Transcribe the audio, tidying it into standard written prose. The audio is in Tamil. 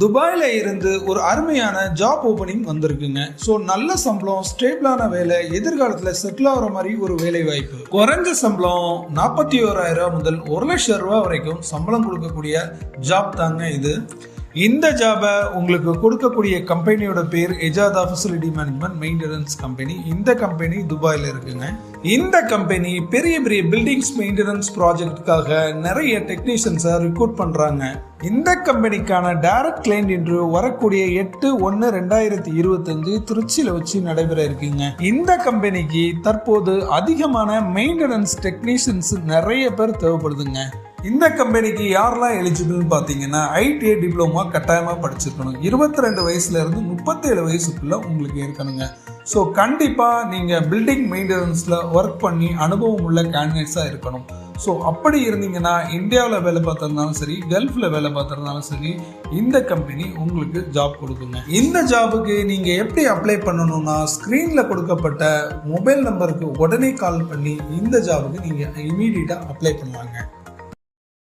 துபாயில இருந்து ஒரு அருமையான ஜாப் ஓபனிங் வந்திருக்குங்க. ஸோ நல்ல சம்பளம், ஸ்டேபிளான வேலை, எதிர்காலத்துல செட்டில் ஆகிற மாதிரி ஒரு வேலை வாய்ப்பு. குறைஞ்ச சம்பளம் 41,000 முதல் 1,00,000 ரூபாய் வரைக்கும் சம்பளம் கொடுக்கக்கூடிய ஜாப் தாங்க இது. இந்த ஜாபை உங்களுக்கு கொடுக்கக்கூடிய கம்பெனியோட பேர் எஜாதா ஃபெசிலிட்டி மேனேஜ்மெண்ட் மெயின்டெனன்ஸ் கம்பெனி. இந்த கம்பெனி துபாயில இருக்குங்க. இந்த கம்பெனி பெரிய பெரிய பில்டிங்ஸ் மெயின்டெனன்ஸ் ப்ராஜெக்டுக்காக நிறைய டெக்னீஷியன்ஸை ரிக்ரூட் பண்றாங்க. இந்த கம்பெனிக்கான டைரக்ட் கிளைண்ட் இன்டர்வியூ வரக்கூடிய 8/1/2025 திருச்சியில வச்சு நடைபெற இருக்குங்க. இந்த கம்பெனிக்கு தற்போது அதிகமான மெயின்டெனன்ஸ் டெக்னீஷியன்ஸ் நிறைய பேர் தேவைப்படுதுங்க. இந்த கம்பெனிக்கு யாரெல்லாம் எலிஜிபிள்னு பார்த்தீங்கன்னா ITI டிப்ளமா கட்டாயமாக படிச்சிருக்கணும். 22 வயசுல இருந்து 37 வயசுக்குள்ள உங்களுக்கு இருக்கணுங்க. ஸோ கண்டிப்பாக நீங்கள் பில்டிங் மெயின்டெனன்ஸில் ஒர்க் பண்ணி அனுபவம் உள்ள கேண்டிடேட்ஸாக இருக்கணும். ஸோ அப்படி இருந்தீங்கன்னா இந்தியாவில் வேலை பார்த்துருந்தாலும் சரி, கல்ஃபில் வேலை பார்த்துருந்தாலும் சரி, இந்த கம்பெனி உங்களுக்கு ஜாப் கொடுக்குங்க. இந்த ஜாபுக்கு நீங்கள் எப்படி அப்ளை பண்ணணும்னா, ஸ்க்ரீனில் கொடுக்கப்பட்ட மொபைல் நம்பருக்கு உடனே கால் பண்ணி இந்த ஜாபுக்கு நீங்கள் இமீடியட்டாக அப்ளை பண்ணுவாங்க.